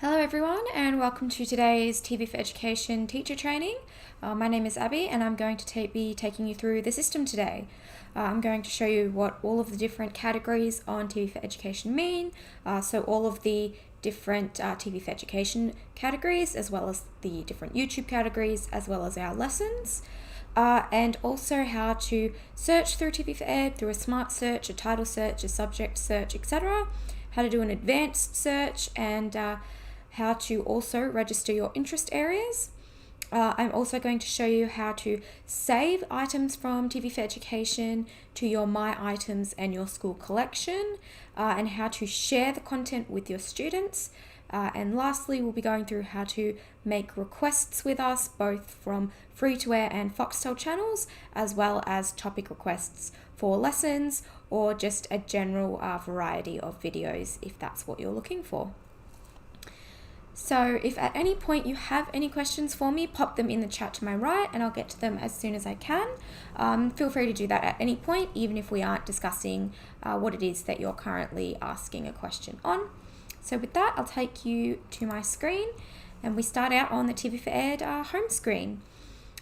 Hello everyone and welcome to today's TV4Education teacher training. My name is Abby and I'm going to be taking you through the system today. I'm going to show you what all of the different categories on TV4Education mean, so all of the different TV4Education categories as well as the different YouTube categories as well as our lessons. And also how to search through TV4Ed through a smart search, a title search, a subject search, etc. How to do an advanced search and how to also register your interest areas. I'm also going to show you how to save items from TV4Education to your My Items and your school collection, and how to share the content with your students. And lastly, we'll be going through how to make requests with us, both from free-to-air and Foxtel channels, as well as topic requests for lessons or just a general variety of videos if that's what you're looking for. So if at any point you have any questions for me, pop them in the chat to my right and I'll get to them as soon as I can. Feel free to do that at any point, even if we aren't discussing what it is that you're currently asking a question on. So with that, I'll take you to my screen and we start out on the TV4Ed home screen.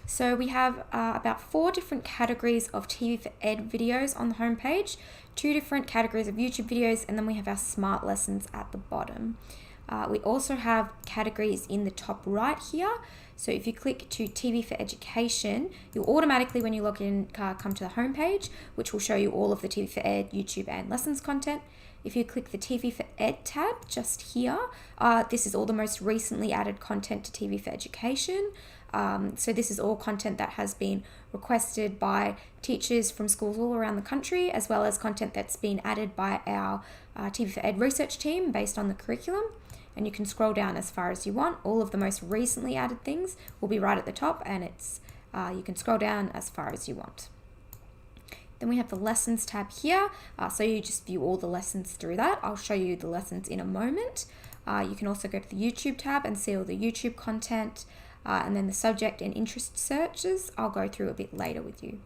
So we have about 4 different categories of TV4Ed videos on the home page, 2 different categories of YouTube videos, and then we have our smart lessons at the bottom. We also have categories in the top right here. So if you click to TV4Education, you'll automatically, when you log in, come to the home page, which will show you all of the TV4Ed, YouTube and lessons content. If you click the TV4Ed tab just here, this is all the most recently added content to TV4Education. So this is all content that has been requested by teachers from schools all around the country, as well as content that's been added by our TV4Ed research team based on the curriculum. And you can scroll down as far as you want. All of the most recently added things will be right at the top, and it's you can scroll down as far as you want. Then we have the lessons tab here, so you just view all the lessons through that. I'll show you the lessons in a moment. You can also go to the YouTube tab and see all the YouTube content, and then the subject and interest searches I'll go through a bit later with you.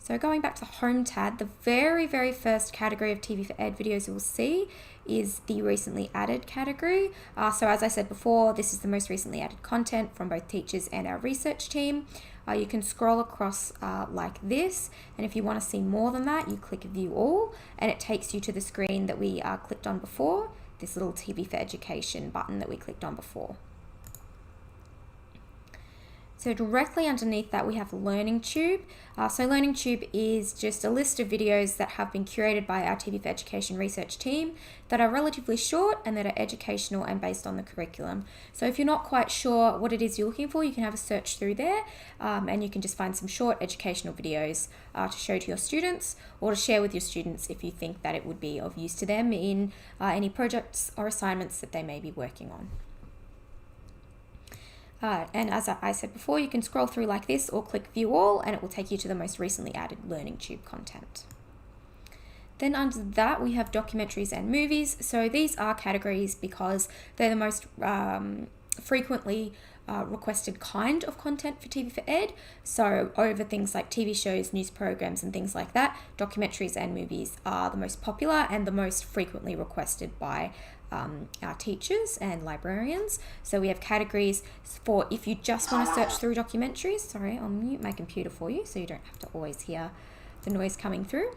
So going back to the home tab, the very first category of TV4Ed videos you will see is the recently added category. So as I said before, this is the most recently added content from both teachers and our research team. You can scroll across like this, and if you want to see more than that, you click View All, and it takes you to the screen that we clicked on before, this little TV4Education button that we clicked on before. So directly underneath that we have Learning Tube. So Learning Tube is just a list of videos that have been curated by our TV4Education research team that are relatively short and that are educational and based on the curriculum. So if you're not quite sure what it is you're looking for, you can have a search through there, and you can just find some short educational videos to show to your students or to share with your students if you think that it would be of use to them in any projects or assignments that they may be working on. And as I said before, you can scroll through like this or click View All, and it will take you to the most recently added Learning Tube content. Then under that we have documentaries and movies. So these are categories because they're the most frequently requested kind of content for TV4Ed. So over things like TV shows, news programs and things like that, documentaries and movies are the most popular and the most frequently requested by our teachers and librarians. So we have categories for if you just want to search through documentaries. Sorry, I'll mute my computer for you so you don't have to always hear the noise coming through.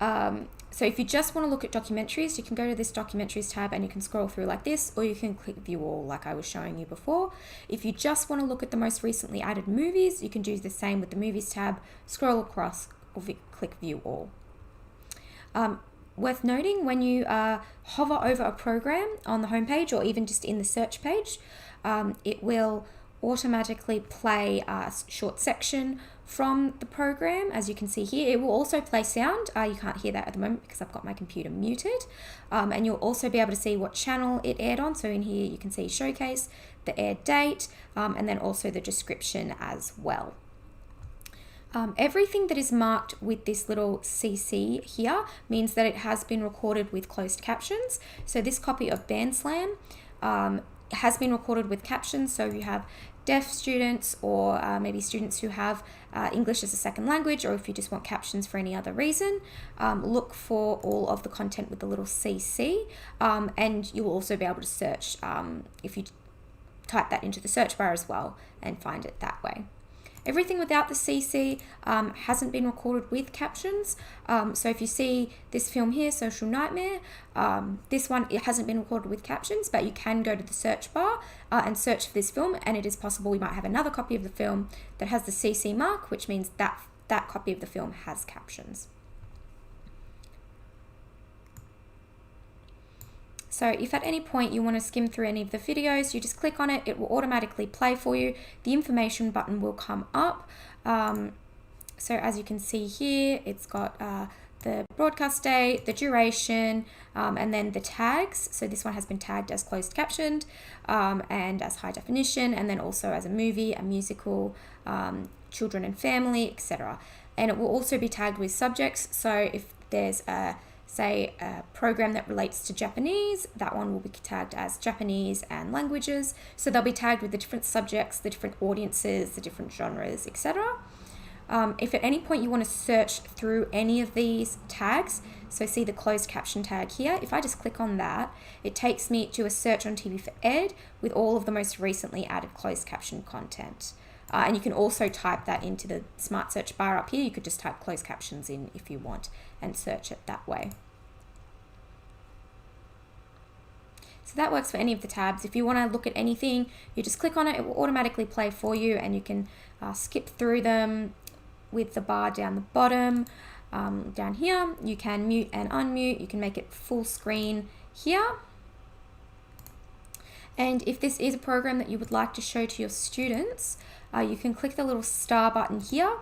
So if you just want to look at documentaries, you can go to this documentaries tab and you can scroll through like this, or you can click View All like I was showing you before. If you just want to look at the most recently added movies, you can do the same with the movies tab, scroll across or click View All. Worth noting, when you hover over a program on the homepage or even just in the search page, it will automatically play a short section from the program. As you can see here, it will also play sound. You can't hear that at the moment because I've got my computer muted. And you'll also be able to see what channel it aired on. So in here you can see Showcase, the air date, and then also the description as well. Everything that is marked with this little CC here means that it has been recorded with closed captions. So this copy of Band Slam has been recorded with captions. So you have deaf students, or maybe students who have English as a second language, or if you just want captions for any other reason, look for all of the content with the little CC, and you will also be able to search if you type that into the search bar as well and find it that way. Everything without the CC hasn't been recorded with captions. So if you see this film here, Social Nightmare, this one, it hasn't been recorded with captions, but you can go to the search bar and search for this film, and it is possible we might have another copy of the film that has the CC mark, which means that that copy of the film has captions. So if at any point you want to skim through any of the videos, you just click on it, it will automatically play for you. The information button will come up. So as you can see here, it's got the broadcast date, the duration, and then the tags. So this one has been tagged as closed captioned and as high definition, and then also as a movie, a musical, children and family, etc. And it will also be tagged with subjects. So if there's a program that relates to Japanese, that one will be tagged as Japanese and languages. So they'll be tagged with the different subjects, the different audiences, the different genres, etc. If at any point you want to search through any of these tags, so see the closed caption tag here, if I just click on that, it takes me to a search on TV4Ed with all of the most recently added closed caption content. And you can also type that into the smart search bar up here. You could just type closed captions in if you want and search it that way. So that works for any of the tabs. If you want to look at anything, you just click on it, it will automatically play for you, and you can skip through them with the bar down the bottom. Down here, you can mute and unmute. You can make it full screen here. And if this is a program that you would like to show to your students, you can click the little star button here.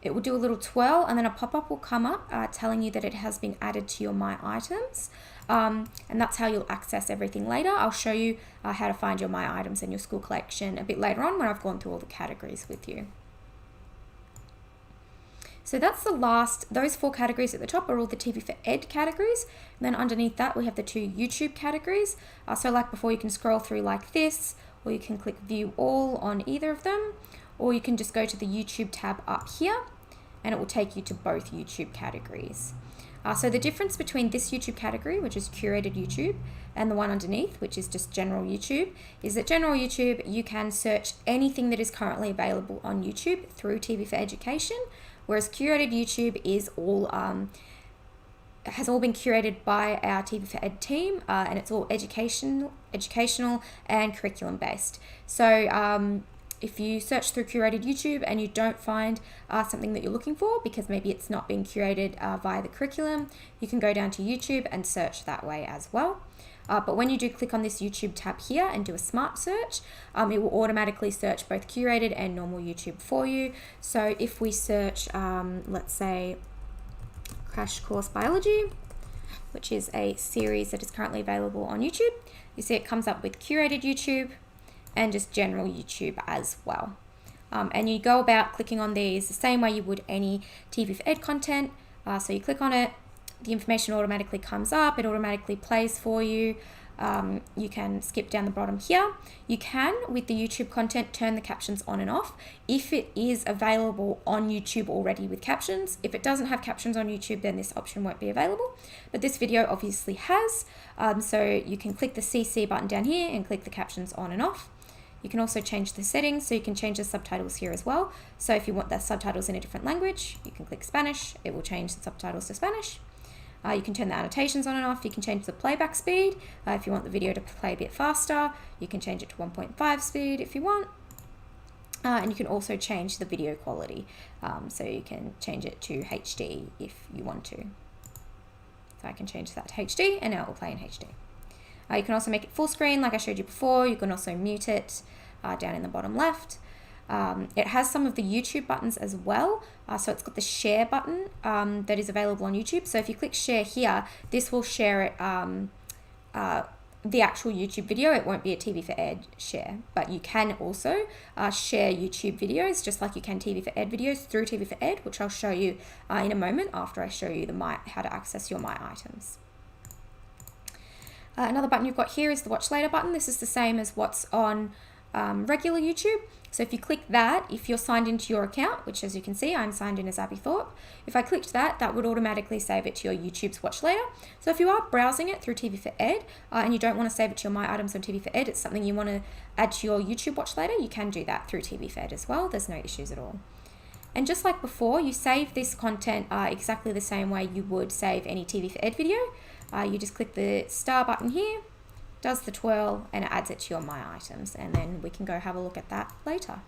It will do a little twirl, and then a pop-up will come up telling you that it has been added to your My Items. And that's how you'll access everything later. I'll show you how to find your My Items and your school collection a bit later on when I've gone through all the categories with you. So that's the last, those 4 categories at the top are all the TV4Ed categories. And then underneath that, we have the 2 YouTube categories. So like before, you can scroll through like this, or you can click view all on either of them, or you can just go to the YouTube tab up here, and it will take you to both YouTube categories. So the difference between this YouTube category, which is curated YouTube, and the one underneath, which is just general YouTube, is that general YouTube, you can search anything that is currently available on YouTube through TV4Education, whereas curated YouTube is all has all been curated by our TV4Ed team, and it's all educational and curriculum based. So if you search through curated YouTube and you don't find something that you're looking for, because maybe it's not being curated via the curriculum, you can go down to YouTube and search that way as well. But when you do click on this YouTube tab here and do a smart search, it will automatically search both curated and normal YouTube for you. So if we search, let's say, Crash Course Biology, which is a series that is currently available on YouTube, you see it comes up with curated YouTube and just general YouTube as well. And you go about clicking on these the same way you would any TV4Ed content. So you click on it, the information automatically comes up, it automatically plays for you. You can skip down the bottom here. You can, with the YouTube content, turn the captions on and off if it is available on YouTube already with captions. If it doesn't have captions on YouTube, then this option won't be available. But this video obviously has, so you can click the CC button down here and click the captions on and off. You can also change the settings, so you can change the subtitles here as well. So if you want the subtitles in a different language, you can click Spanish, it will change the subtitles to Spanish. You can turn the annotations on and off. You can change the playback speed. If you want the video to play a bit faster, you can change it to 1.5 speed if you want. And you can also change the video quality. So you can change it to HD if you want to. So I can change that to HD, and now it will play in HD. You can also make it full screen like I showed you before. You can also mute it down in the bottom left. It has some of the YouTube buttons as well. So it's got the share button that is available on YouTube. So if you click share here, this will share it, the actual YouTube video. It won't be a TV4Ed share, but you can also share YouTube videos just like you can TV4Ed videos through TV4Ed, which I'll show you in a moment after I show you how to access your My Items. Another button you've got here is the Watch Later button. This is the same as what's on regular YouTube. So if you click that, if you're signed into your account, which as you can see, I'm signed in as Abby Thorpe. If I clicked that, that would automatically save it to your YouTube's Watch Later. So if you are browsing it through TV4Ed and you don't want to save it to your My Items on TV4Ed, it's something you want to add to your YouTube Watch Later, you can do that through TV4Ed as well. There's no issues at all. And just like before, you save this content exactly the same way you would save any TV4Ed video. You just click the star button here, does the twirl, and it adds it to your My Items, and then we can go have a look at that later.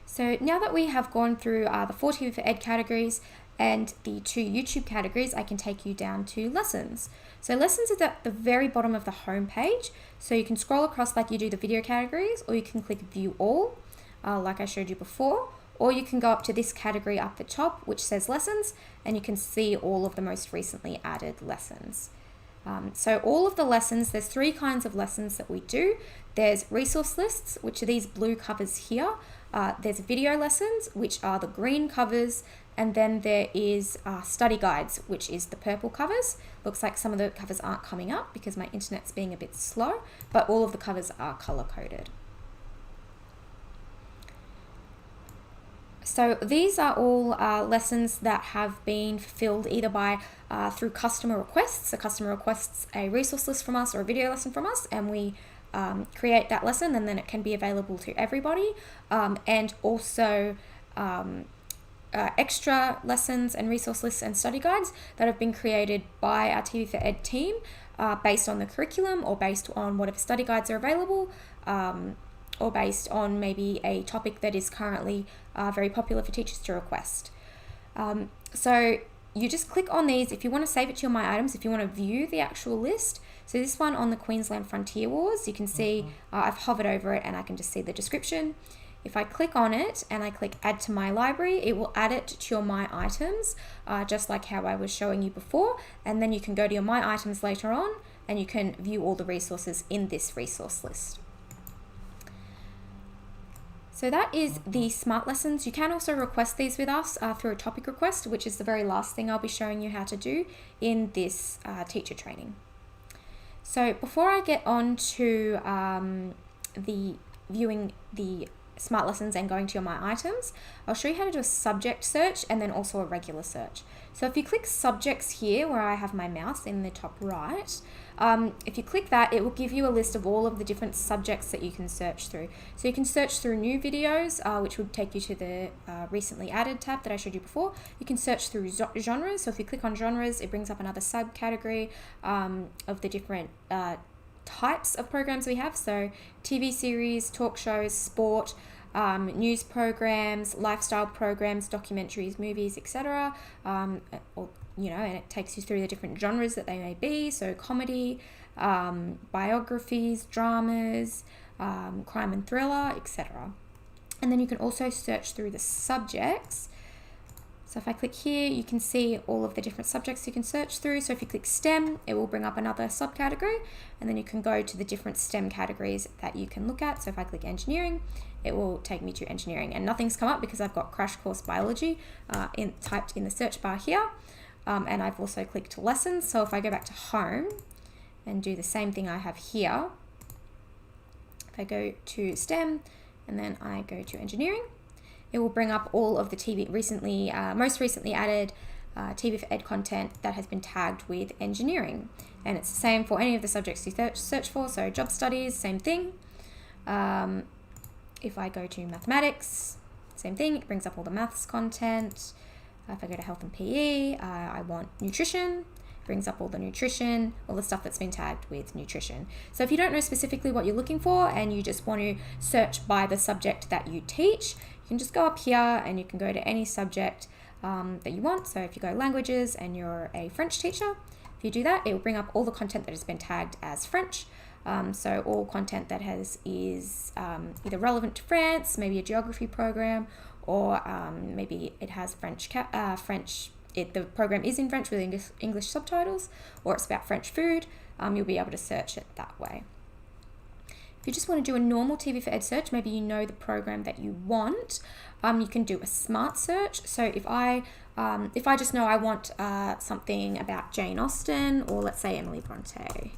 So now that we have gone through the 4 TV4Ed categories and the 2 YouTube categories, I can take you down to lessons. So lessons is at the very bottom of the home page. So you can scroll across like you do the video categories, or you can click view all, like I showed you before, or you can go up to this category up the top, which says lessons, and you can see all of the most recently added lessons. So all of the lessons, there's 3 kinds of lessons that we do. There's resource lists, which are these blue covers here. There's video lessons, which are the green covers. And then there is study guides, which is the purple covers. Looks like some of the covers aren't coming up because my internet's being a bit slow, but all of the covers are color coded. So these are all lessons that have been fulfilled either by through customer requests. So customer requests a resource list from us or a video lesson from us, and we create that lesson, and then it can be available to everybody. And also extra lessons and resource lists and study guides that have been created by our TV4Ed team based on the curriculum or based on whatever study guides are available. Or based on maybe a topic that is currently very popular for teachers to request. So you just click on these if you want to save it to your My Items, if you want to view the actual list. So this one on the Queensland Frontier Wars, you can see I've hovered over it and I can just see the description. If I click on it and I click add to my library, it will add it to your My Items, just like how I was showing you before. And then you can go to your My Items later on and you can view all the resources in this resource list. So that is the Smart Lessons. You can also request these with us through a topic request, which is the very last thing I'll be showing you how to do in this teacher training. So before I get on to the viewing the Smart Lessons and going to your My Items, I'll show you how to do a subject search and then also a regular search. So if you click subjects here where I have my mouse in the top right, if you click that, it will give you a list of all of the different subjects that you can search through. So you can search through new videos, which would take you to the recently added tab that I showed you before. You can search through genres. So if you click on genres, it brings up another subcategory of the different types of programs we have. So TV series, talk shows, sport, news programs, lifestyle programs, documentaries, movies, etc. And it takes you through the different genres that they may be. So comedy, biographies, dramas, crime and thriller, etc. And then you can also search through the subjects. So if I click here, you can see all of the different subjects you can search through. So if you click STEM, it will bring up another subcategory, and then you can go to the different STEM categories that you can look at. So if I click engineering, it will take me to engineering, and nothing's come up because I've got crash course biology typed in the search bar here. And I've also clicked lessons. So if I go back to home and do the same thing I have here, if I go to STEM and then I go to engineering, it will bring up all of the most recently added TV4Ed content that has been tagged with engineering. And it's the same for any of the subjects you search for. So job studies, same thing. If I go to mathematics, same thing, it brings up all the maths content. If I go to health and PE, I want nutrition, brings up all the nutrition, all the stuff that's been tagged with nutrition. So if you don't know specifically what you're looking for and you just want to search by the subject that you teach, you can just go up here and you can go to any subject that you want. So if you go languages and you're a French teacher, if you do that, it will bring up all the content that has been tagged as French. So all content that is either relevant to France, maybe a geography program, or maybe it has the program is in French with English subtitles, or it's about French food. You'll be able to search it that way. If you just want to do a normal TV4Ed search, maybe you know the program that you want, you can do a smart search. So if I just know I want something about Jane Austen, or let's say Emily Bronte.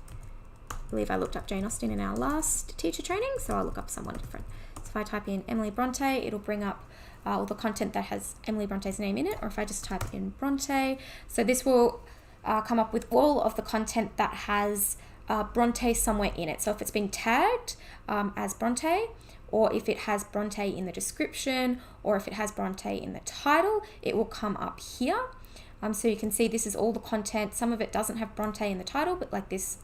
believe I looked up Jane Austen in our last teacher training, so I'll look up someone different. So if I type in Emily Bronte, it'll bring up all the content that has Emily Bronte's name in it, or if I just type in Bronte, so this will come up with all of the content that has Bronte somewhere in it. So if it's been tagged as Bronte, or if it has Bronte in the description, or if it has Bronte in the title, it will come up here. So you can see this is all the content. Some of it doesn't have Bronte in the title, but like this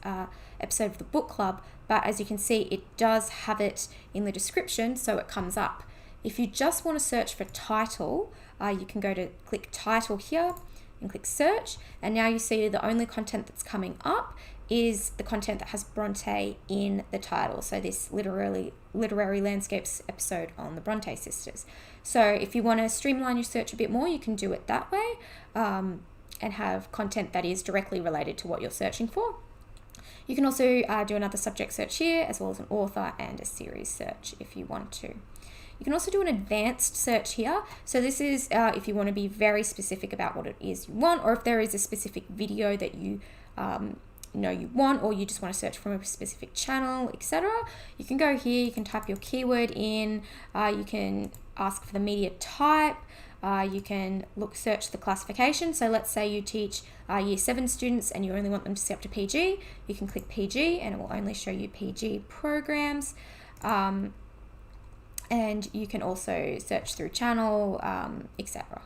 episode of the book club, but as you can see, it does have it in the description, so it comes up. If you just want to search for title, you can go to click title here and click search, and now you see the only content that's coming up is the content that has Bronte in the title. So this literary landscapes episode on the Bronte sisters. So if you want to streamline your search a bit more, you can do it that way, and have content that is directly related to what you're searching for. You can also do another subject search here, as well as an author and a series search if you want to. You can also do an advanced search here. So this is if you want to be very specific about what it is you want, or if there is a specific video that you know you want, or you just want to search from a specific channel, etc. You can go here, you can type your keyword in, you can ask for the media type, you can search the classification. So let's say you teach year 7 students and you only want them to see up to PG, you can click PG and it will only show you PG programs. And you can also search through channel, etc.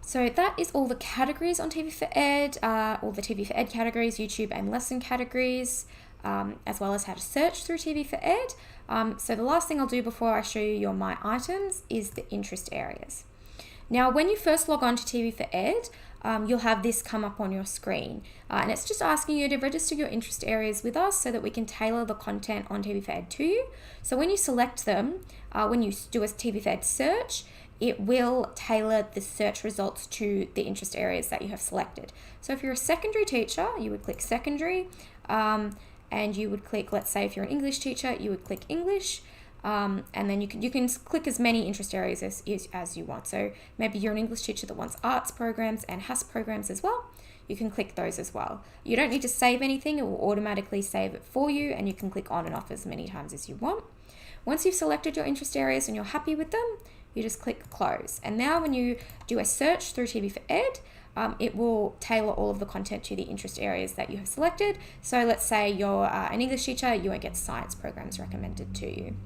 So that is all the categories on TV4Ed, all the TV4Ed categories, YouTube and lesson categories, as well as how to search through TV4Ed. So the last thing I'll do before I show you your My Items is the interest areas. Now, when you first log on to TV4Ed, you'll have this come up on your screen, and it's just asking you to register your interest areas with us so that we can tailor the content on TV4Ed to you. So when you select them, when you do a TV4Ed search, it will tailor the search results to the interest areas that you have selected. So if you're a secondary teacher, you would click secondary, and you would click, let's say if you're an English teacher, you would click English, and then you can click as many interest areas as you want. So maybe you're an English teacher that wants arts programs and HAS programs as well. You can click those as well. You don't need to save anything. It will automatically save it for you, and you can click on and off as many times as you want. Once you've selected your interest areas and you're happy with them, you just click close. And now when you do a search through TV4Ed, it will tailor all of the content to the interest areas that you have selected. So let's say you're an English teacher, you won't get science programs recommended to you.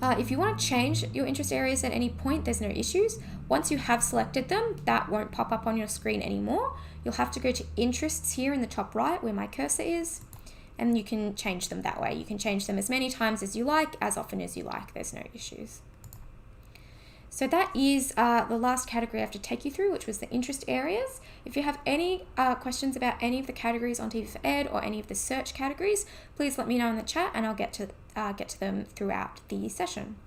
If you want to change your interest areas at any point, there's no issues. Once you have selected them, that won't pop up on your screen anymore. You'll have to go to interests here in the top right where my cursor is, and you can change them that way. You can change them as many times as you like, as often as you like. There's no issues. So that is the last category I have to take you through, which was the interest areas. If you have any questions about any of the categories on TV4Ed or any of the search categories, please let me know in the chat and I'll get to them throughout the session.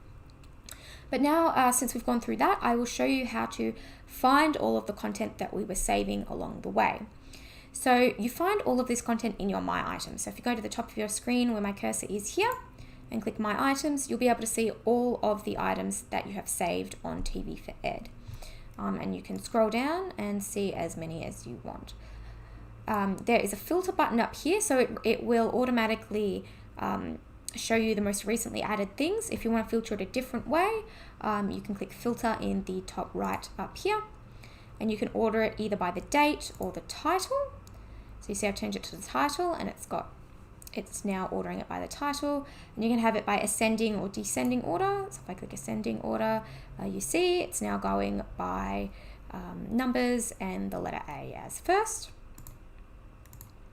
But now, since we've gone through that, I will show you how to find all of the content that we were saving along the way. So you find all of this content in your My Items. So if you go to the top of your screen where my cursor is here, and click My Items, you'll be able to see all of the items that you have saved on TV4Ed. And you can scroll down and see as many as you want. There is a filter button up here, so it will automatically show you the most recently added things. If you want to filter it a different way, you can click filter in the top right up here, and you can order it either by the date or the title. So you see I've changed it to the title, and it's now ordering it by the title, and you can have it by ascending or descending order. So if I click ascending order, you see it's now going by numbers and the letter A as first.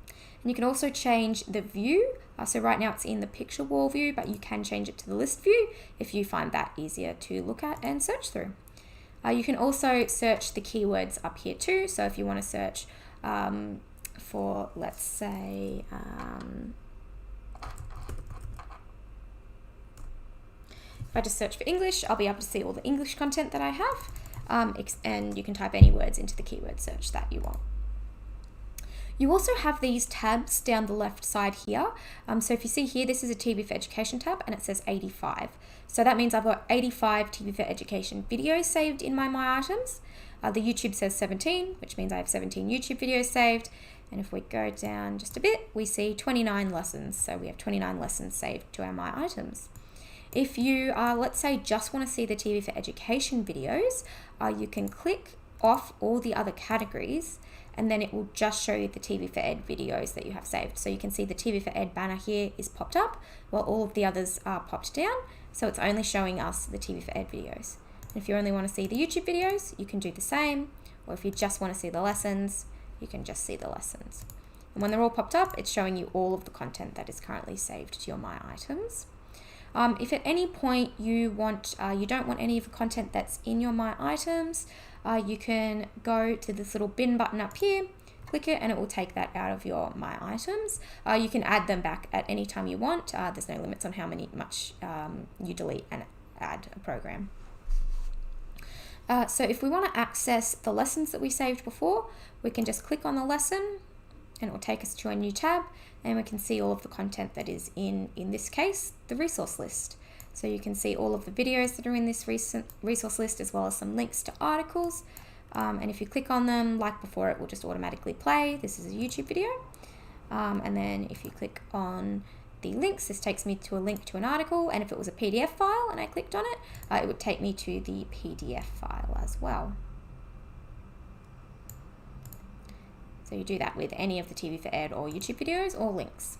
And you can also change the view. So right now it's in the picture wall view, but you can change it to the list view if you find that easier to look at and search through. You can also search the keywords up here too. So if you want to search for, let's say, if I just search for English, I'll be able to see all the English content that I have, and you can type any words into the keyword search that you want. You also have these tabs down the left side here. So if you see here, this is a TV4Education tab, and it says 85. So that means I've got 85 TV4Education videos saved in my Items. The YouTube says 17, which means I have 17 YouTube videos saved. And if we go down just a bit, we see 29 lessons. So we have 29 lessons saved to our My Items. If you, let's say, just want to see the TV4Education videos, you can click off all the other categories, and then it will just show you the TV4Ed videos that you have saved. So you can see the TV4Ed banner here is popped up, while all of the others are popped down. So it's only showing us the TV4Ed videos. And if you only want to see the YouTube videos, you can do the same. Or if you just want to see the lessons, you can just see the lessons. And when they're all popped up, it's showing you all of the content that is currently saved to your My Items. If at any point you don't want any of the content that's in your My Items, you can go to this little bin button up here, click it, and it will take that out of your My Items. You can add them back at any time you want. There's no limits on how much you delete and add a program. So if we want to access the lessons that we saved before, we can just click on the lesson and it will take us to a new tab, and we can see all of the content that is in this case, the resource list. So you can see all of the videos that are in this resource list, as well as some links to articles. And if you click on them, like before, it will just automatically play. This is a YouTube video. And then if you click on the links, this takes me to a link to an article, and if it was a PDF file and I clicked on it, it would take me to the PDF file as well. So you do that with any of the TV4Ed or YouTube videos or links.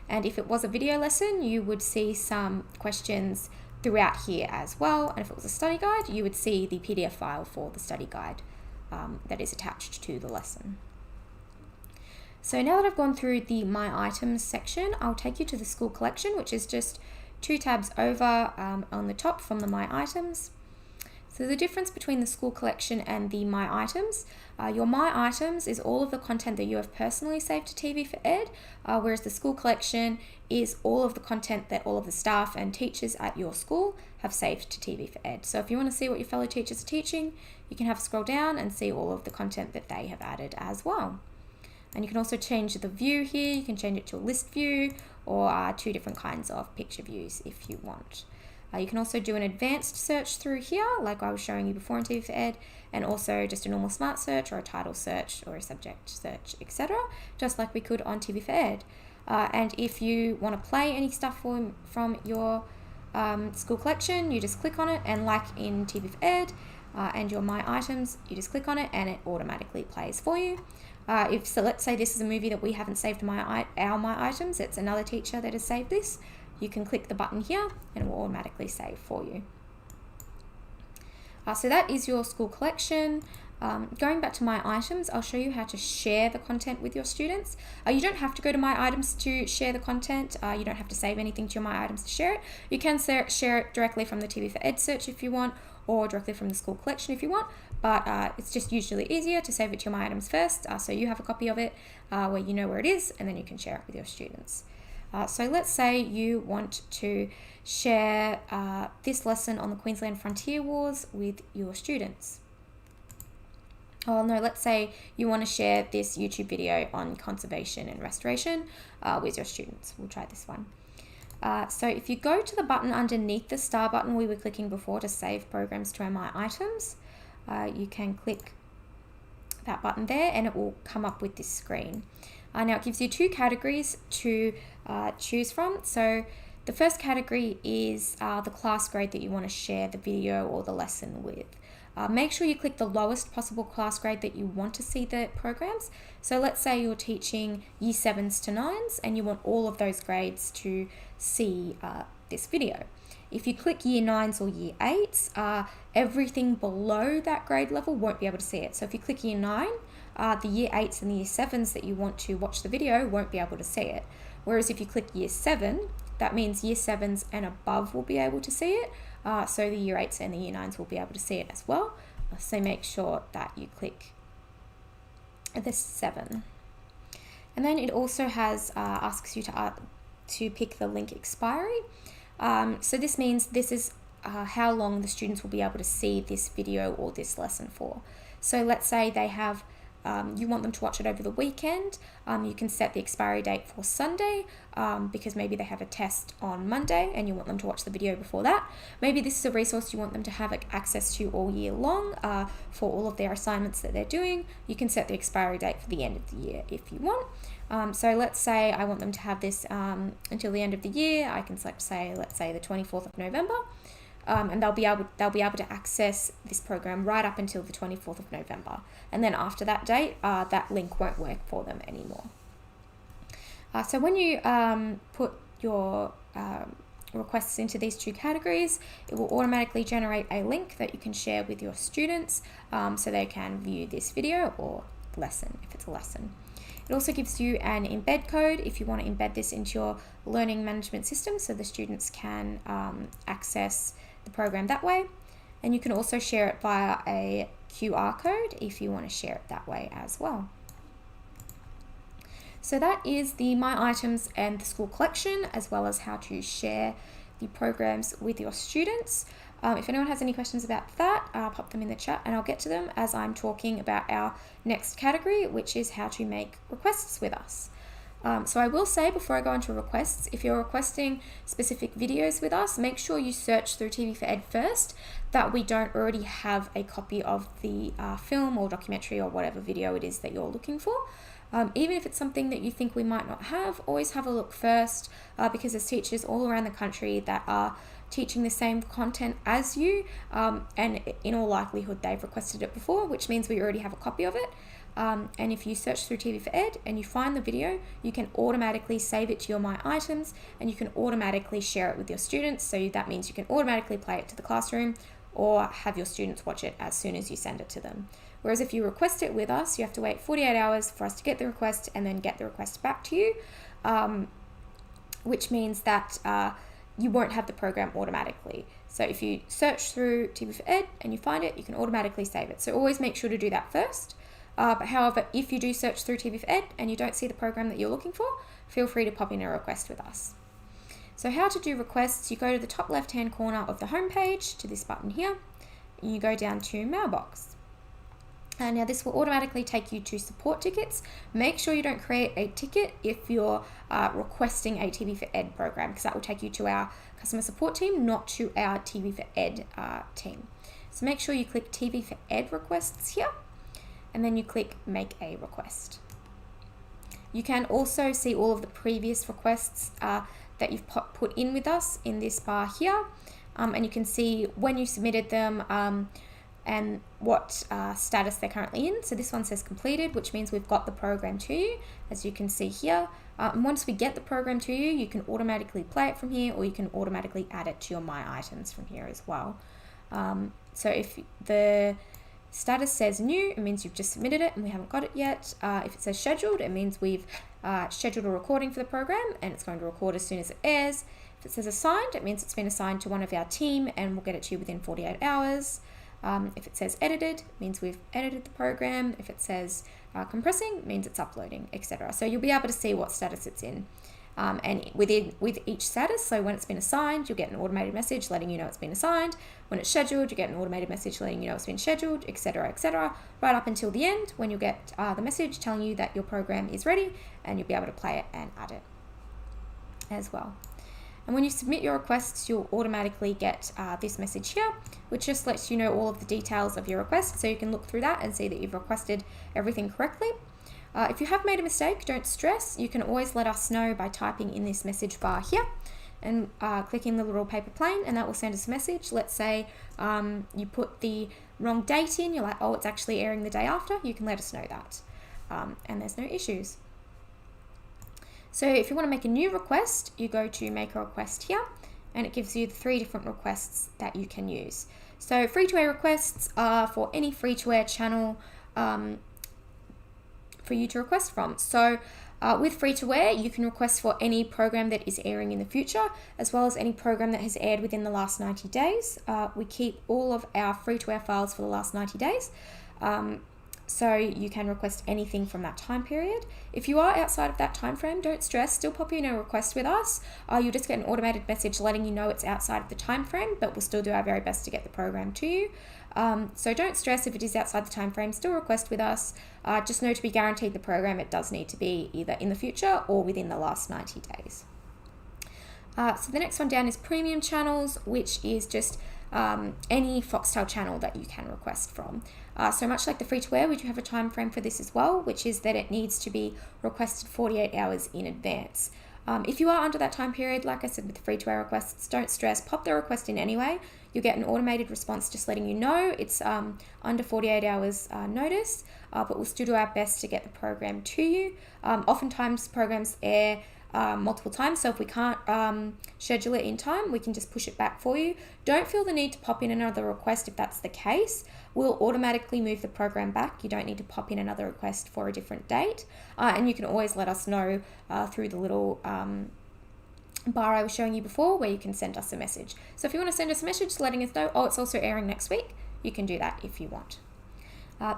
And if it was a video lesson, you would see some questions throughout here as well. And if it was a study guide, you would see the PDF file for the study guide that is attached to the lesson. So now that I've gone through the My Items section, I'll take you to the School Collection, which is just 2 tabs over on the top from the My Items. So the difference between the School Collection and the My Items, your My Items is all of the content that you have personally saved to TV4Ed, whereas the School Collection is all of the content that all of the staff and teachers at your school have saved to TV4Ed. So if you want to see what your fellow teachers are teaching, you can have a scroll down and see all of the content that they have added as well. And you can also change the view here. You can change it to a list view or 2 different kinds of picture views if you want. You can also do an advanced search through here, like I was showing you before in TV4Ed, and also just a normal smart search or a title search or a subject search, etc., just like we could on TV4Ed. And if you want to play any stuff from your School Collection, you just click on it, and like in TV4Ed and your My Items, you just click on it and it automatically plays for you. So let's say this is a movie that we haven't saved our My Items, it's another teacher that has saved this, you can click the button here and it will automatically save for you. So that is your School Collection. Going back to My Items, I'll show you how to share the content with your students. You don't have to go to My Items to share the content. You don't have to save anything to your My Items to share it. You can share it directly from the TV4Ed search if you want, or directly from the School Collection if you want, but it's just usually easier to save it to your My Items first, so you have a copy of it where you know where it is, and then you can share it with your students. So let's say you want to share this lesson on the Queensland Frontier Wars with your students. Oh no, let's say you want to share this YouTube video on conservation and restoration with your students. We'll try this one. So if you go to the button underneath the star button we were clicking before to save programs to our My Items, you can click that button there and it will come up with this screen. Now it gives you 2 categories to choose from. So the first category is the class grade that you want to share the video or the lesson with. Make sure you click the lowest possible class grade that you want to see the programs. So let's say you're teaching Year 7s to 9s and you want all of those grades to see this video. If you click Year 9s or Year 8s, everything below that grade level won't be able to see it. So if you click Year 9, the Year 8s and the Year 7s that you want to watch the video won't be able to see it. Whereas if you click Year 7, that means Year 7s and above will be able to see it. So the Year 8s and the Year 9s will be able to see it as well. So make sure that you click the 7. And then it also has asks you to pick the link expiry. So this means this is how long the students will be able to see this video or this lesson for. So let's say they have you want them to watch it over the weekend, you can set the expiry date for Sunday, because maybe they have a test on Monday and you want them to watch the video before that. Maybe this is a resource you want them to have access to all year long for all of their assignments that they're doing. You can set the expiry date for the end of the year if you want. So let's say I want them to have this until the end of the year. I can select, let's say the 24th of November. And they'll be able to access this program right up until the 24th of November. And then after that date, that link won't work for them anymore. So when you put your requests into these two categories, it will automatically generate a link that you can share with your students so they can view this video or lesson if it's a lesson. It also gives you an embed code if you want to embed this into your learning management system so the students can access the program that way. And you can also share it via a QR code if you want to share it that way as well. So that is the My Items and the school collection, as well as how to share the programs with your students. If anyone has any questions about that, pop them in the chat and I'll get to them as I'm talking about our next category, which is how to make requests with us. So I will say before I go into requests, if you're requesting specific videos with us, make sure you search through TV4Ed first, that we don't already have a copy of the film or documentary or whatever video it is that you're looking for. Even if it's something that you think we might not have, always have a look first, because there's teachers all around the country that are teaching the same content as you, and in all likelihood they've requested it before, which means we already have a copy of it. And if you search through TV4Ed and you find the video, you can automatically save it to your My Items and you can automatically share it with your students. So that means you can automatically play it to the classroom or have your students watch it as soon as you send it to them. Whereas if you request it with us, you have to wait 48 hours for us to get the request and then get the request back to you, which means that you won't have the program automatically. So if you search through TV4Ed and you find it, you can automatically save it. So always make sure to do that first. But however, if you do search through TV4Ed and you don't see the program that you're looking for, feel free to pop in a request with us. So how to do requests, you go to the top left-hand corner of the home page to this button here, and you go down to Mailbox. And now this will automatically take you to support tickets. Make sure you don't create a ticket if you're requesting a TV4Ed program, because that will take you to our customer support team, not to our TV4Ed team. So make sure you click TV4Ed requests here, and then you click make a request. You can also see all of the previous requests that you've put in with us in this bar here, and you can see when you submitted them and what status they're currently in. So this one says completed, which means we've got the program to you, as you can see here. And once we get the program to you, you can automatically play it from here, or you can automatically add it to your My Items from here as well. So if the status says new, it means you've just submitted it and we haven't got it yet. If it says scheduled, it means we've scheduled a recording for the program and it's going to record as soon as it airs. If it says assigned, it means it's been assigned to one of our team and we'll get it to you within 48 hours. If it says edited, it means we've edited the program. If it says compressing, it means it's uploading, etc. So you'll be able to see what status it's in. And with each status, so when it's been assigned, you'll get an automated message letting you know it's been assigned. When it's scheduled, you get an automated message letting you know it's been scheduled, etc., etc., right up until the end, when you'll get the message telling you that your program is ready and you'll be able to play it and add it as well. And when you submit your requests, you'll automatically get this message here, which just lets you know all of the details of your request, so you can look through that and see that you've requested everything correctly. If you have made a mistake, don't stress. You can always let us know by typing in this message bar here and clicking the little paper plane, and that will send us a message. Let's say you put the wrong date in, you're like, oh, it's actually airing the day after. You can let us know that, and there's no issues. So if you want to make a new request, you go to make a request here, and it gives you the 3 different requests that you can use. So free-to-air requests are for any free-to-air channel for you to request from. So with free-to-air, you can request for any program that is airing in the future, as well as any program that has aired within the last 90 days. We keep all of our free-to-air files for the last 90 days. So you can request anything from that time period. If you are outside of that time frame, don't stress, still pop in a request with us. You'll just get an automated message letting you know it's outside of the time frame, but we'll still do our very best to get the program to you. So don't stress if it is outside the time frame, still request with us. Just know to be guaranteed the program, it does need to be either in the future or within the last 90 days. So the next one down is premium channels, which is just any Foxtel channel that you can request from. So much like the free to air, we do have a time frame for this as well, which is that it needs to be requested 48 hours in advance. If you are under that time period, like I said with the free to air requests, don't stress, pop the request in anyway. You'll get an automated response just letting you know it's under 48 hours notice, but we'll still do our best to get the program to you. Oftentimes programs air multiple times, so if we can't schedule it in time, we can just push it back for you. Don't feel the need to pop in another request if that's the case. We'll automatically move the program back. You don't need to pop in another request for a different date, and you can always let us know through the little bar I was showing you before where you can send us a message. So if you want to send us a message letting us know, oh, it's also airing next week, you can do that if you want.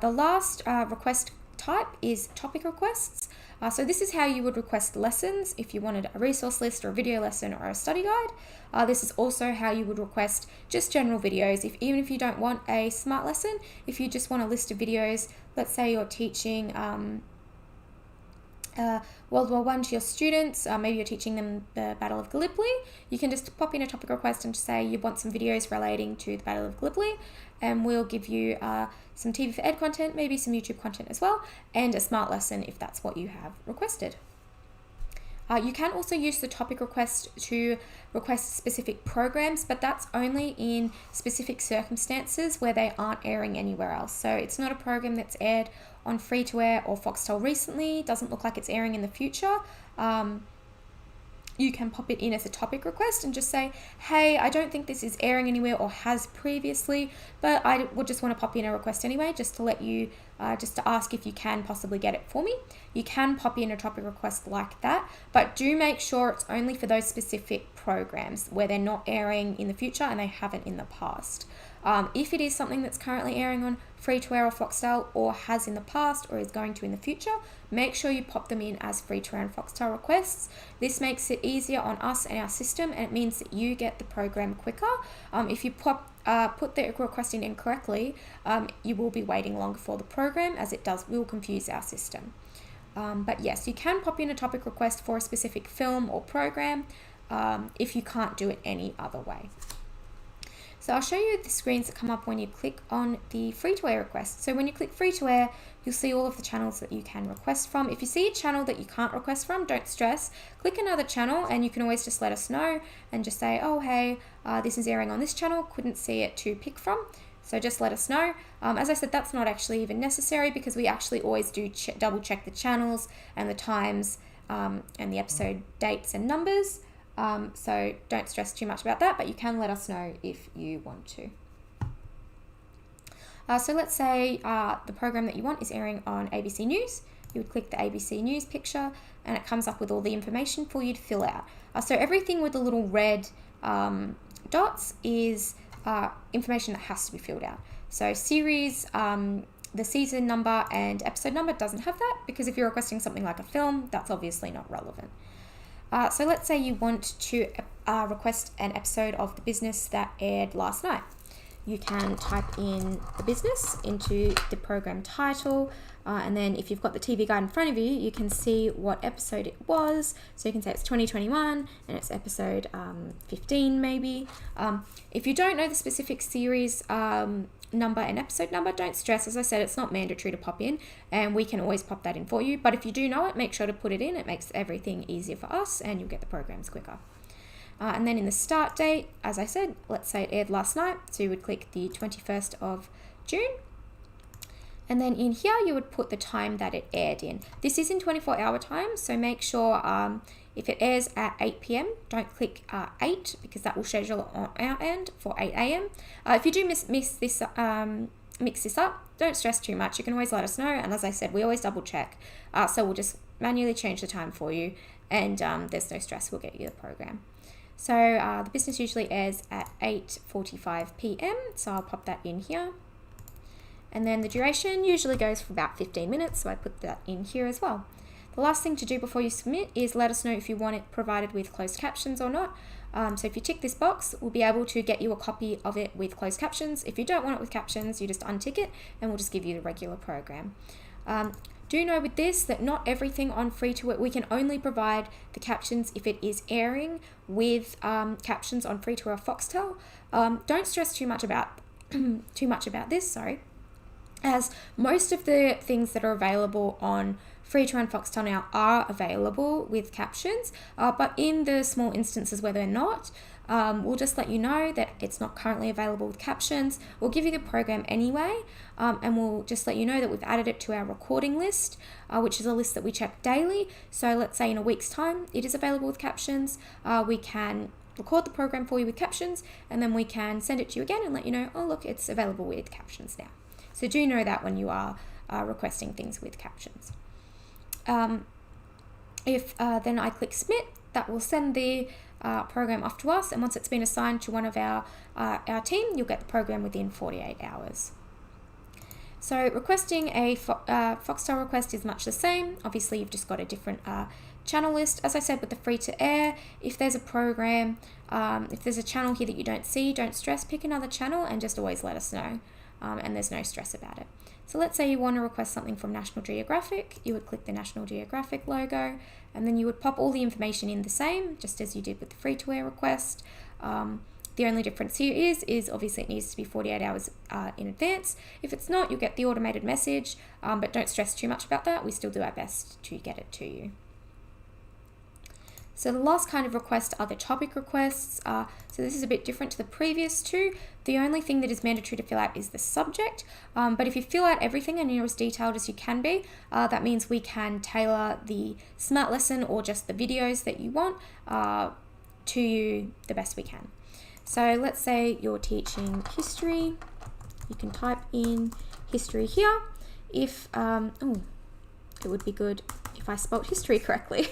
The last request type is topic requests. So this is how you would request lessons if you wanted a resource list or a video lesson or a study guide. This is also how you would request just general videos. Even if you don't want a smart lesson, if you just want a list of videos, let's say you're teaching World War I to your students, maybe you're teaching them the Battle of Gallipoli, you can just pop in a topic request and just say you want some videos relating to the Battle of Gallipoli, and we'll give you some TV4Ed content, maybe some YouTube content as well, and a smart lesson if that's what you have requested. You can also use the topic request to request specific programs, but that's only in specific circumstances where they aren't airing anywhere else. So it's not a program that's aired on free to air or Foxtel recently, doesn't look like it's airing in the future. You can pop it in as a topic request and just say, hey, I don't think this is airing anywhere or has previously, but I would just want to pop in a request anyway, just to let you, just to ask if you can possibly get it for me. You can pop in a topic request like that, but do make sure it's only for those specific programs where they're not airing in the future and they haven't in the past. If it is something that's currently airing on free to air or Foxtel or has in the past or is going to in the future, make sure you pop them in as free to air and Foxtel requests. This makes it easier on us and our system, and it means that you get the program quicker. If you put the request in incorrectly, you will be waiting longer for the program, as it will confuse our system. But yes, you can pop in a topic request for a specific film or program if you can't do it any other way. So I'll show you the screens that come up when you click on the free to air request. So when you click free to air, you'll see all of the channels that you can request from. If you see a channel that you can't request from, don't stress. Click another channel and you can always just let us know and just say, oh, hey, this is airing on this channel, couldn't see it to pick from. So just let us know. As I said, that's not actually even necessary because we actually always do double check the channels and the times and the episode dates and numbers. So don't stress too much about that, but you can let us know if you want to. So let's say the program that you want is airing on ABC News. You would click the ABC News picture and it comes up with all the information for you to fill out. So everything with the little red dots is information that has to be filled out. So series, the season number and episode number doesn't have that because if you're requesting something like a film, that's obviously not relevant. So let's say you want to request an episode of The Business that aired last night. You can type in The Business into the program title, and then if you've got the TV guide in front of you, you can see what episode it was. So you can say it's 2021 and it's episode 15 maybe. If you don't know the specific series number and episode number, don't stress. As I said, it's not mandatory to pop in and we can always pop that in for you, but if you do know it, make sure to put it in. It makes everything easier for us and you'll get the programs quicker. And then in the start date, as I said, let's say it aired last night, so you would click the 21st of June, and then in here you would put the time that it aired in. This is in 24-hour time, so make sure if it airs at 8 p.m, don't click 8 because that will schedule on our end for 8 a.m. If you do mix this up, don't stress too much. You can always let us know, and as I said, we always double check. So we'll just manually change the time for you, and there's no stress. We'll get you the program. So The Business usually airs at 8:45 p.m, so I'll pop that in here. And then the duration usually goes for about 15 minutes, so I put that in here as well. The last thing to do before you submit is let us know if you want it provided with closed captions or not. So if you tick this box, we'll be able to get you a copy of it with closed captions. If you don't want it with captions, you just untick it and we'll just give you the regular program. Do know with this that not everything on free-to-air, we can only provide the captions if it is airing with captions on free-to-air Foxtel. Don't stress too much about this, as most of the things that are available on free-to-air and Foxtel now are available with captions, but in the small instances where they're not, we'll just let you know that it's not currently available with captions. We'll give you the program anyway, and we'll just let you know that we've added it to our recording list, which is a list that we check daily. So let's say in a week's time, it is available with captions. We can record the program for you with captions, and then we can send it to you again and let you know, oh look, it's available with captions now. So do know that when you are requesting things with captions. If then I click submit, that will send the program off to us, and once it's been assigned to one of our team, you'll get the program within 48 hours. So requesting a Foxtel request is much the same. Obviously, you've just got a different channel list. As I said, with the free to air, if there's a program, if there's a channel here that you don't see, don't stress, pick another channel and just always let us know, and there's no stress about it. So let's say you want to request something from National Geographic. You would click the National Geographic logo, and then you would pop all the information in the same, just as you did with the free-to-air request. The only difference here is obviously it needs to be 48 hours in advance. If it's not, you'll get the automated message, but don't stress too much about that. We still do our best to get it to you. So the last kind of request are the topic requests. So this is a bit different to the previous two. The only thing that is mandatory to fill out is the subject. But if you fill out everything and you're as detailed as you can be, that means we can tailor the smart lesson or just the videos that you want to you the best we can. So let's say you're teaching history. You can type in history here. If, it would be good if I spelt history correctly.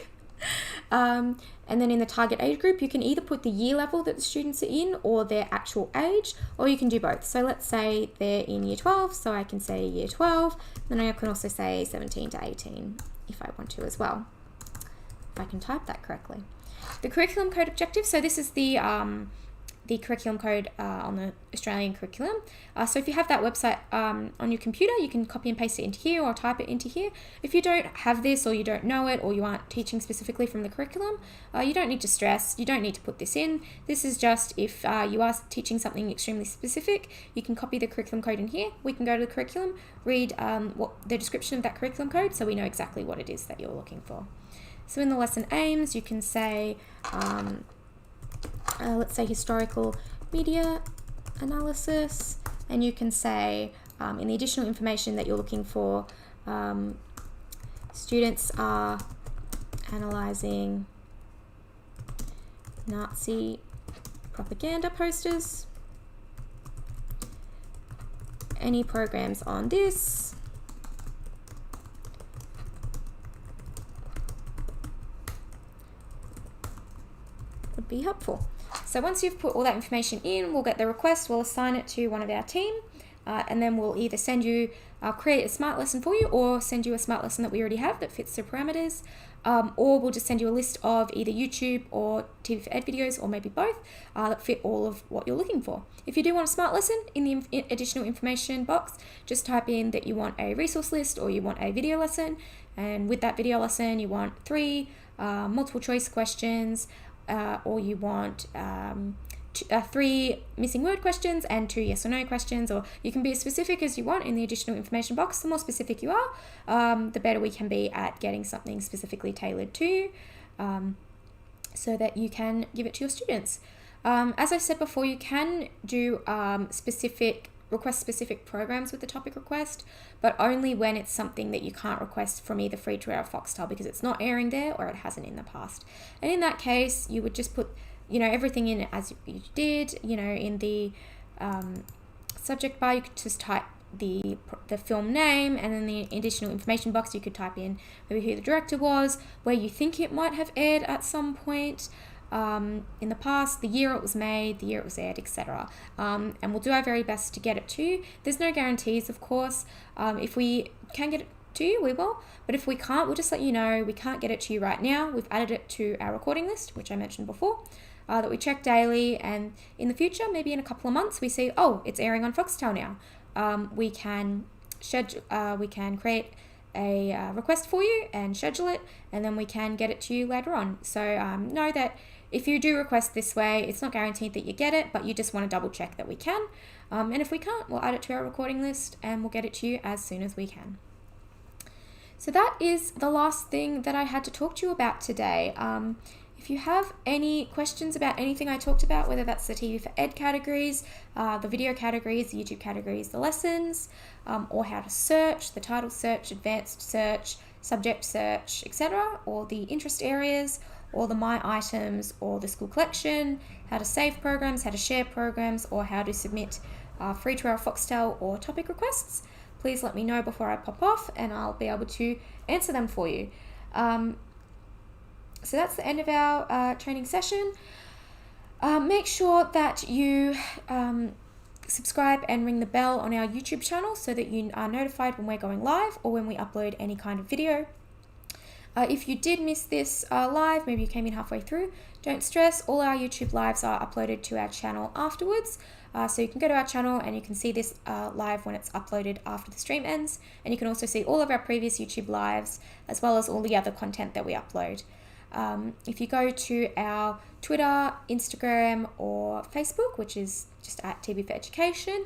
And then in the target age group, you can either put the year level that the students are in or their actual age, or you can do both. So let's say they're in year 12, so I can say year 12, then I can also say 17 to 18 if I want to as well, if I can type that correctly. The curriculum code objective, so this is the curriculum code on the Australian curriculum. So if you have that website on your computer, you can copy and paste it into here or type it into here. If you don't have this or you don't know it or you aren't teaching specifically from the curriculum, you don't need to stress. You don't need to put this in. This is just if you are teaching something extremely specific, you can copy the curriculum code in here. We can go to the curriculum, read what the description of that curriculum code so we know exactly what it is that you're looking for. So in the lesson aims, you can say, let's say historical media analysis, and you can say in the additional information that you're looking for, students are analyzing Nazi propaganda posters. Any programs on this? Would be helpful. So once you've put all that information in, we'll get the request, we'll assign it to one of our team, and then we'll either send you, create a smart lesson for you, or send you a smart lesson that we already have that fits the parameters, or we'll just send you a list of either YouTube or TV4Ed videos, or maybe both, that fit all of what you're looking for. If you do want a smart lesson, in the additional information box, just type in that you want a resource list or you want a video lesson, and with that video lesson, you want 3 multiple choice questions, or you want 3 missing word questions and 2 yes or no questions, or you can be as specific as you want in the additional information box. The more specific you are, the better we can be at getting something specifically tailored to you, so that you can give it to your students. As I said before, you can do request specific programs with the topic request, but only when it's something that you can't request from either free-to-air or Foxtel because it's not airing there or it hasn't in the past. And in that case, you would just put, everything in as you did, in the subject bar, you could just type the film name, and then the additional information box, you could type in maybe who the director was, where you think it might have aired at some point, in the past, the year it was made, the year it was aired, etc. And we'll do our very best to get it to you. There's no guarantees, of course. If we can get it to you, we will. But if we can't, we'll just let you know we can't get it to you right now. We've added it to our recording list, which I mentioned before, that we check daily. And in the future, maybe in a couple of months, we see, oh, it's airing on Foxtel now. We can create a request for you and schedule it, and then we can get it to you later on. So know that if you do request this way, it's not guaranteed that you get it, but you just want to double check that we can. And if we can't, we'll add it to our recording list and we'll get it to you as soon as we can. So that is the last thing that I had to talk to you about today. If you have any questions about anything I talked about, whether that's the TV4Ed categories, the video categories, the YouTube categories, the lessons, or how to search, the title search, advanced search, subject search, etc., or the interest areas, or the My Items, or the school collection, how to save programs, how to share programs, or how to submit free trial Foxtel or topic requests, please let me know before I pop off and I'll be able to answer them for you. So that's the end of our training session. Make sure that you subscribe and ring the bell on our YouTube channel so that you are notified when we're going live or when we upload any kind of video. If you did miss this live, maybe you came in halfway through, don't stress. All our YouTube lives are uploaded to our channel afterwards. So you can go to our channel and you can see this live when it's uploaded after the stream ends. And you can also see all of our previous YouTube lives as well as all the other content that we upload. If you go to our Twitter, Instagram, or Facebook, which is just at TV4Education,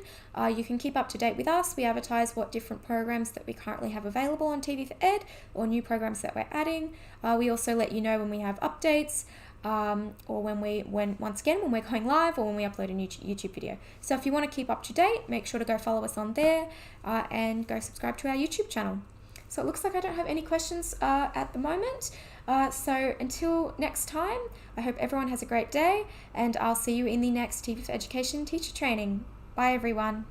you can keep up to date with us. We advertise what different programs that we currently have available on TV4Ed or new programs that we're adding. We also let you know when we have updates or when we're going live or when we upload a new YouTube video. So if you want to keep up to date, make sure to go follow us on there and go subscribe to our YouTube channel. So it looks like I don't have any questions at the moment. So until next time, I hope everyone has a great day and I'll see you in the next TV4Education teacher training. Bye everyone.